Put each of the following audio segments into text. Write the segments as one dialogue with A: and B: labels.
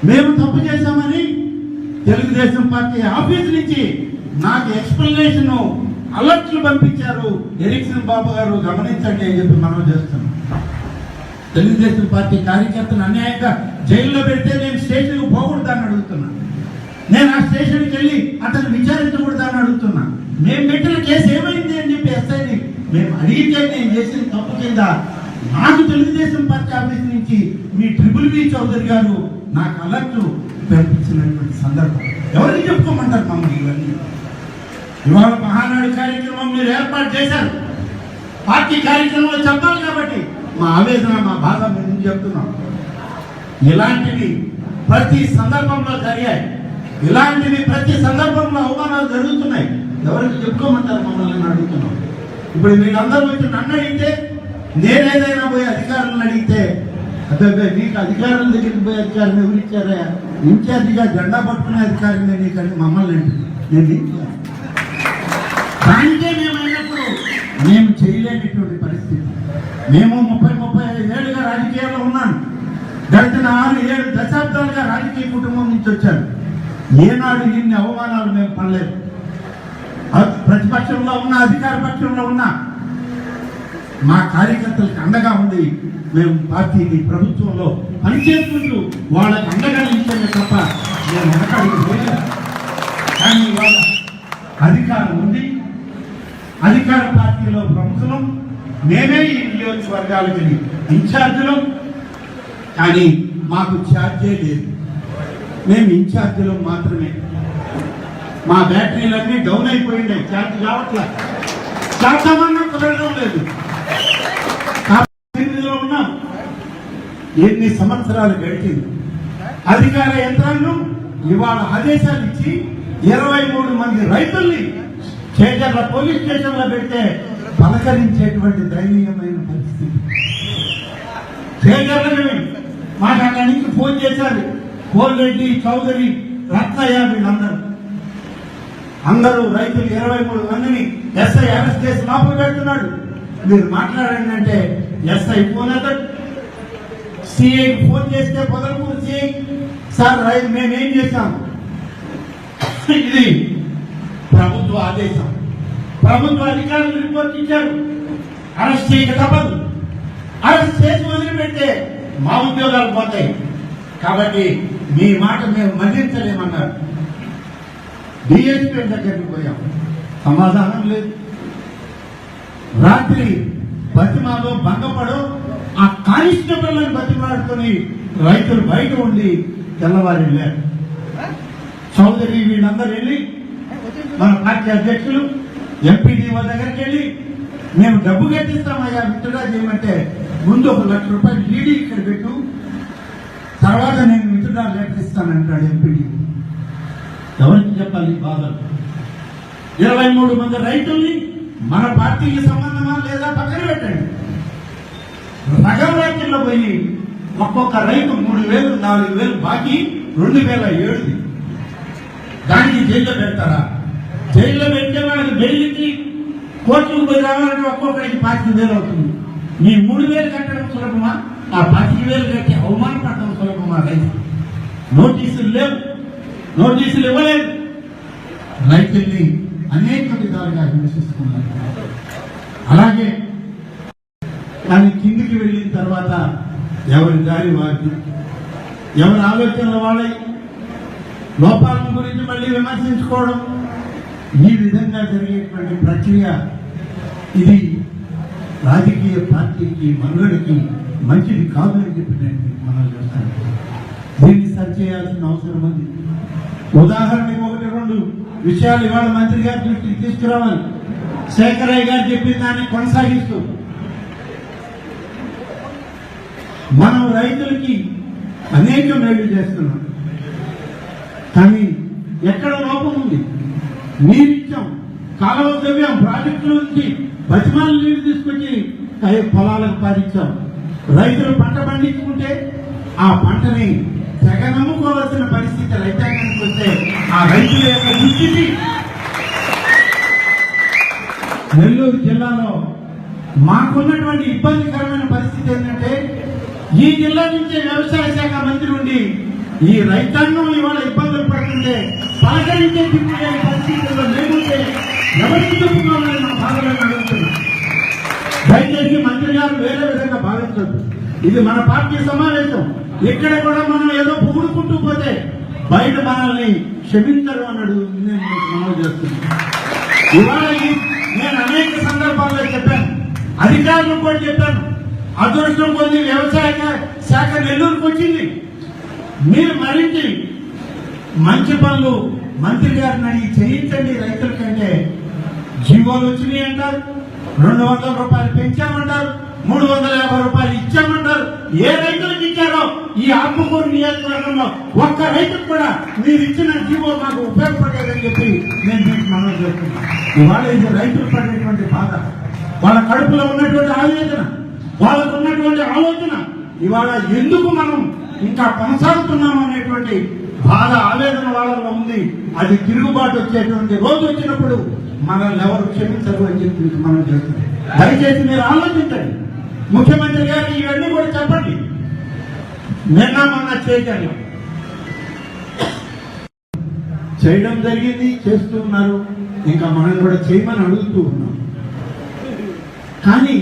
A: మేము తప్పు చేశామని తెలుగుదేశం పార్టీ ఆఫీస్ నుంచి నాకు ఎక్స్ప్లెనేషన్ అలర్ట్లు పంపించారు. ఎరిక్సన్ బాబు గారు గమనించండి అని చెప్పి మనం చేస్తున్నాం. తెలుగుదేశం పార్టీ కార్యకర్తను అన్యాయంగా జైల్లో పెడితే నేను స్టేషన్కి పోకూడదని అడుగుతున్నా. నేను ఆ స్టేషన్కి వెళ్ళి అతను విచారించకూడదని అడుగుతున్నా. మేము పెట్టిన కేసు ఏమైంది అని చెప్పి ఎస్ఐని మేము అడిగితే నేను చేసిన తప్పు కింద నాకు తెలుగుదేశం పార్టీ ఆఫీస్ నుంచి మీ BBB చౌదరి గారు నాకు అలర్ట్ పంపించినటువంటి సందర్భం. ఎవరికి చెప్పుకోమంటారు మమ్మల్ని? ఇవన్నీ ఇవాళ మహానాడు కార్యక్రమం మీరు ఏర్పాటు చేశారు. పార్టీ కార్యక్రమంలో చెప్పాలి కాబట్టి మా ఆవేదన, మా బాధ మేము చెప్తున్నాం. ఇలాంటివి ప్రతి సందర్భంలో జరిగాయి. ఇలాంటివి ప్రతి సందర్భంలో అవమానాలు జరుగుతున్నాయి. ఎవరికి చెప్పుకోమంటారు మమ్మల్ని అడుగుతున్నాం. ఇప్పుడు వీళ్ళందరూ వచ్చి నన్ను అడిగితే, నేనేదైనా పోయి అధికారులను అడిగితే, అదే మీకు అధికారుల దగ్గరికి పోయి అధికారం ఎవరు ఇచ్చారా? ఇన్ఛార్జిగా జెండా పట్టుకునే అధికారిని నీకని మమ్మల్ని నేను దానికే మేము అయినప్పుడు మేము చేయలేనటువంటి పరిస్థితి. మేము 35 ఏళ్ళుగా రాజకీయాల్లో ఉన్నాను. గడిచిన 6-7 దశాబ్దాలుగా రాజకీయ కుటుంబం నుంచి వచ్చాను. ఏనాడు ఇన్ని అవమానాలు మేము పడలేదు. ప్రతిపక్షంలో ఉన్న, అధికార పక్షంలో ఉన్న మా కార్యకర్తలకు అండగా ఉంది మేము పార్టీని ప్రభుత్వంలో పనిచేసుకుంటూ వాళ్ళకి అండగా నిలిచామే తప్ప మేము వెనకాడికి పోయలేదు. కానీ ఇవాళ అధికారం ఉంది, అధికార పార్టీలో ప్రముఖులం, మేమే ఈ నియోజకవర్గాలకి ఇన్ఛార్జీలం. కానీ మాకు ఛార్జే లేదు, మేము ఇన్ఛార్జీలం మాత్రమే. మా బ్యాటరీలన్నీ డౌన్ అయిపోయింది, ఛార్జ్ కావట్లా, చేద్దామన్నా కుదరడం లేదు. ఉన్నాం. ఎన్ని సంవత్సరాలు గడిచింది. అధికార యంత్రాంగం ఇవాళ ఆదేశాలు ఇచ్చి 23 మంది రైతుల్ని చేజర్ల పోలీస్ స్టేషన్లో పెడితే పలకరించేటువంటి దయనీయమైన పరిస్థితి. చేజర్లని మాకు అక్కడి నుంచి ఫోన్ చేశారు. కోల్రెడ్డి, చౌదరి, రత్నయ్య వీళ్ళందరూ రైతులు 23 మందిని ఎస్ఐ అరెస్ట్ చేసి లోపల పెడుతున్నాడు. మీరు మాట్లాడండి అంటే ఎస్ఐ ఫోన్ అతడు సిఐకి ఫోన్ చేస్తే పొదలకూరు సిఐ, సార్ మేమేం చేశాం, ఇది ప్రభుత్వ ఆదేశం, ప్రభుత్వ అధికారులు రిపోర్ట్ ఇచ్చారు, అరెస్ట్ చేయక తప్పదు, అరెస్ట్ చేసి వదిలిపెడితే మా ఉద్యోగాలు పోతాయి, కాబట్టి మీ మాట మేము మన్నించలేమన్నారు. డిఎస్పీ దగ్గరికి పోయాం, సమాధానం లేదు. రాత్రి బతిమాలో భంగపడో ఆ కానిస్టేబుల్ని బతిమాడుకొని రైతులు బయట ఉండి తెల్లవారు వెళ్ళారు. చౌదరి వీళ్ళందరూ వెళ్ళి మన పార్టీ అధ్యక్షులు ఎంపీడీఓ దగ్గరికి వెళ్ళి మేము డబ్బు కట్టిస్తామయ్యా విత్డ్రా చేయమంటే, ముందు 1 లక్ష రూపాయలు డీడీ ఇక్కడ పెట్టు, తర్వాత నేను విత్డ్రా లెటర్ ఇస్తానంటాడు ఎంపీడీ. ఎవరికి చెప్పాలి బాధలు? 23 మంది రైతుల్ని మన పార్టీకి సంబంధమా లేదా పక్కన పెట్టండి. సగం రైతుల్లో పోయి ఒక్కొక్క రైతు 3,000, 4,000 బాకీ 2007 దానికి జైల్లో పెడతారా? జైల్లో పెడితే వాళ్ళకి బెయిల్కి కోర్టుకు పోయి రావాలంటే ఒక్కొక్కరికి 25,000 అవుతుంది. మీ 3,000 కట్టడం సులభమా? ఆ 25,000 కట్టి అవమానపడటం సులభమా? రైతు నోటీసులు లేవు, నోటీసులు ఇవ్వలేదు. రైతుల్ని అనేక విధాలుగా హింసిస్తున్నారు. అలాగే కానీ కిందికి వెళ్ళిన తర్వాత ఎవరి దారి వారికి, ఎవరి ఆలోచనల వాళ్ళై లోపాల గురించి మళ్ళీ విమర్శించుకోవడం, ఈ విధంగా జరిగేటువంటి ప్రక్రియ ఇది రాజకీయ పార్టీకి, మనుగడకి మంచిది కాదు అని చెప్పి నేను మనం చూస్తాను. దీన్ని సరిచేయాల్సిన అవసరం ఉంది. ఉదాహరణకి 1-2 విషయాలు ఇవాళ మంత్రి గారి దృష్టికి తీసుకురావాలి. శేఖరయ్య గారు చెప్పిన దాన్ని కొనసాగిస్తూ మనం రైతులకి అనేక మేలు చేస్తున్నాం, కానీ ఎక్కడ లోపం ఉంది? నీరిచ్చాం, కాలువ ద్రవ్యం, ప్రాజెక్టుల నుంచి బతిమాల నీరు తీసుకొచ్చి పొలాలకు పారించాం. రైతులు పంట పండించుకుంటే ఆ పంటని తెగ నమ్ముకోవాల్సిన పరిస్థితి రైతాంగానికి వస్తే ఆ రైతుల యొక్క దుస్థితి. నెల్లూరు జిల్లాలో మాకున్నటువంటి ఇబ్బందికరమైన పరిస్థితి ఏంటంటే, ఈ జిల్లా నుంచే వ్యవసాయ శాఖ మంత్రి ఉండి ఈ రైతాంగం ఇవాళ ఇబ్బందులు పడుతుంటే పలకరించే దిక్కు లేని పరిస్థితుల్లో లేకుంటే ఎవరికి చెప్పుకోవాలని మన బాధలను అడుగుతున్నాం. దయచేసి మంత్రి గారు వేరే విధంగా భావించద్దు. ఇది మన పార్టీ సమావేశం. ఇక్కడ కూడా మనం ఏదో పొగుడుకుంటూ పోతే బయట మనల్ని క్షమించరు అన్నాడు. నేను మనవి చేస్తున్నాను. ఇవాళ నేను అనేక సందర్భాల్లో చెప్పాను, అధికారులకు కూడా చెప్పాను. అదృష్టం కొద్ది వ్యవసాయ శాఖ నెల్లూరుకు వచ్చింది. మీరు మరింటి మంచి పనులు మంత్రి గారిని అడిగి చేయించండి. రైతుల కంటే జీవోలు వచ్చినాయి అంటారు, 200 రూపాయలు పెంచామంటారు, 350 రూపాయలు ఇచ్చామంటారు. ఏ రైతులకు ఇచ్చారో ఈ ఆత్మకూరు నియోజకవర్గంలో ఒక్క రైతుకు కూడా మీరు ఇచ్చిన జీవో మాకు ఉపయోగపడేదని చెప్పి నేను మీకు మనం చేస్తున్నాను. ఇవాళ ఇది రైతులు పడేటువంటి బాధ, వాళ్ళ కడుపులో ఉన్నటువంటి ఆవేదన, వాళ్ళకు ఉన్నటువంటి ఆలోచన, ఇవాళ ఎందుకు మనం ఇంకా కొనసాగుతున్నాం అనేటువంటి బాధ ఆవేదన వాళ్ళలో ఉంది. అది తిరుగుబాటు వచ్చేటువంటి రోజు వచ్చినప్పుడు మనల్ని ఎవరు క్షమించరు అని చెప్పి మనం చేస్తున్నాం. దయచేసి మీరు ఆలోచించండి. ముఖ్యమంత్రి గారు ఇవన్నీ కూడా చెప్పండి. నిన్న మొన్న చేయడం జరిగింది, చేస్తూ ఉన్నారు. ఇంకా మనం కూడా చేయమని అడుగుతూ ఉన్నాం. కానీ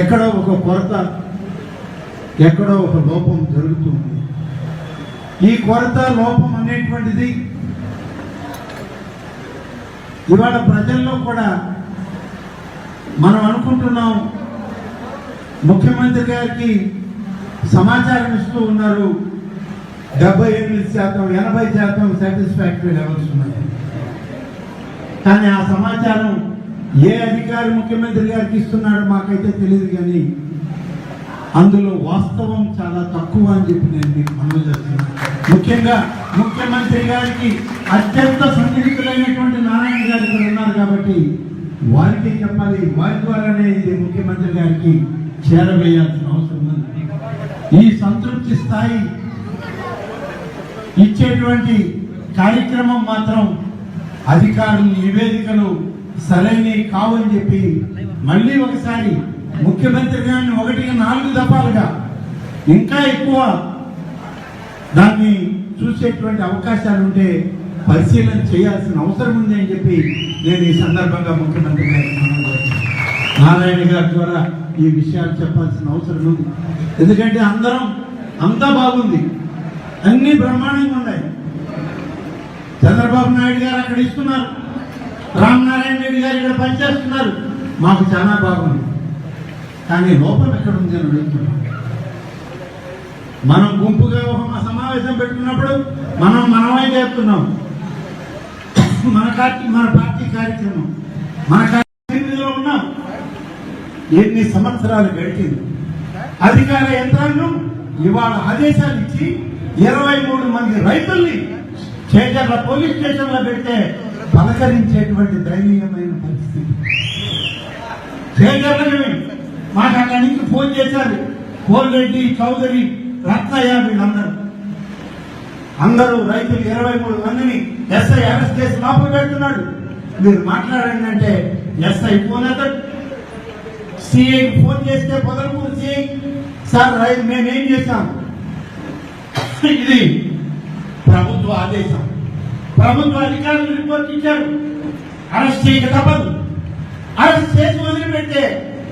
A: ఎక్కడో ఒక కొరత, ఎక్కడో ఒక లోపం జరుగుతుంది. ఈ కొరత లోపం అనేటువంటిది ఇవాళ ప్రజల్లో కూడా మనం అనుకుంటున్నాం. ముఖ్యమంత్రి గారికి సమాచారం ఇస్తూ ఉన్నారు, 78%, 80% సాటిస్ఫాక్టరీ లెవెల్స్ ఉన్నాయి. కానీ ఆ సమాచారం ఏ అధికారి ముఖ్యమంత్రి గారికి ఇస్తున్నాడో మాకైతే తెలియదు. కానీ అందులో వాస్తవం చాలా తక్కువ అని చెప్పి నేను మీకు మనవి చేస్తున్నాను. ముఖ్యంగా ముఖ్యమంత్రి గారికి అత్యంత సన్నిహితులైనటువంటి నారాయణ గారు ఇక్కడ ఉన్నారు కాబట్టి వారికి చెప్పాలి. వారి ద్వారానే ఇది ముఖ్యమంత్రి గారికి చేరవేయాల్సిన అవసరం ఉంది. ఈ సంతృప్తి స్థాయి ఇచ్చేటువంటి కార్యక్రమం మాత్రం అధికారుల నివేదికలు సరైనవి కావని చెప్పి మళ్ళీ ఒకసారి ముఖ్యమంత్రి గారిని 1-4 దఫాలుగా ఇంకా ఎక్కువ దాన్ని చూసేటువంటి అవకాశాలు ఉంటే పరిశీలన చేయాల్సిన అవసరం ఉంది అని చెప్పి నేను ఈ సందర్భంగా ముఖ్యమంత్రి గారికి నారాయణ గారి ద్వారా ఈ విషయాలు చెప్పాల్సిన అవసరం ఉంది. ఎందుకంటే అంతా బాగుంది, అన్ని బ్రహ్మాండంగా ఉన్నాయి. చంద్రబాబు నాయుడు గారు అక్కడ ఇస్తున్నారు, రామనారాయణ రెడ్డి గారు ఇక్కడ పనిచేస్తున్నారు, మాకు చాలా బాగుంది. కానీ లోపం ఎక్కడ ఉంది అని అడుగుతున్నాం. మనం గుంపుగా ఒక సమావేశం పెట్టుకున్నప్పుడు మనమై చేస్తున్నాం. మన పార్టీ కార్యక్రమం, మన కార్యక్రమంలో ఉన్నాం. ఎన్ని సంవత్సరాలు గడిచింది. అధికార యంత్రాంగం ఇవాళ ఆదేశాలు ఇచ్చి 23 మంది రైతుల్ని చేజర్ల పోలీస్ స్టేషన్ లో పెడితే పలకరించేటువంటి దయనీయమైన పరిస్థితి. చేజర్ల మాకు అక్కడి నుంచి ఫోన్ చేశారు. కోల్రెడ్డి, చౌదరి, రత్నయ్య, వీళ్ళందరూ రైతులు 23 మందిని ఎస్ఐ అరెస్ట్ చేసి లోపల పెడుతున్నాడు. మీరు మాట్లాడండి అంటే ఎస్ఐ ఫోన్ అతడు సిఐకి ఫోన్ చేస్తే పొదలపూర్ సిఐ, సార్ మేమేం చేశాం, ఇది ప్రభుత్వ ఆదేశం, ప్రభుత్వ అధికారులు రిపోర్ట్ ఇచ్చారు, అరెస్ట్ చేయక తప్పదు, అరెస్ట్ చేసి వదిలిపెడితే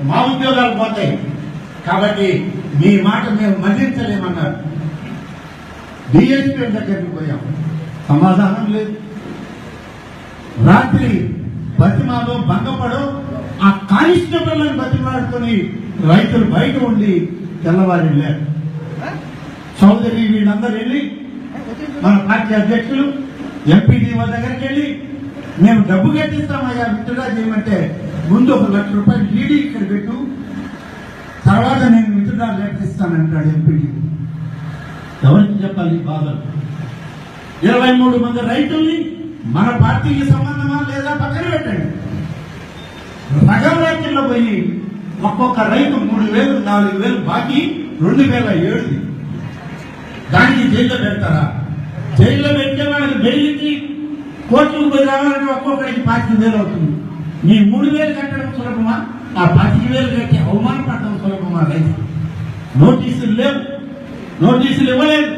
A: మా ఉద్యోగాలు పోతాయి, కాబట్టి మీ మాట మేము మళ్లించలేమన్నారు. డిఎస్పీ దగ్గరికి పోయాం, సమాధానం లేదు. రాత్రి బతిమాలో భంగపడో ఆ కానిస్టేబుల్ని బతిమాడుకొని రైతులు బయట ఉండి తెల్లవారు వెళ్ళారు. చౌదరి వీళ్ళందరూ వెళ్ళి మన పార్టీ అధ్యక్షులు ఎంపీడీఓ దగ్గరికి వెళ్ళి మేము డబ్బు కట్టిస్తామయ్యా విత్డ్రా చేయమంటే ముందు 1 లక్ష రూపాయలు ఈడీ ఇక్కడ పెట్టు, తర్వాత నేను విత్డ్రా కట్టిస్తానంటాడు ఎంపీడీ. ఎవరికి చెప్పాలి బాధలు? 23 మంది రైతుల్ని మన పార్టీకి సంబంధమా లేదా పక్కన పెట్టండి. సగం రైతుల్లో పోయి ఒక్కొక్క రైతు 3,000, 4,000 బాకీ 2007 దానికి జైల్లో పెడతారా? జైల్లో పెట్టే వాళ్ళకి బెయిల్కి కోర్టుకు పోయి రావాలంటే ఒక్కొక్కడికి 25,000 అవుతుంది. మీ 3,000 కట్టడం సులభమా? ఆ 25,000 కట్టి అవమానపడటం సులభమా? రైతు నోటీసులు లేవు, నోటీసులు ఇవ్వలేదు.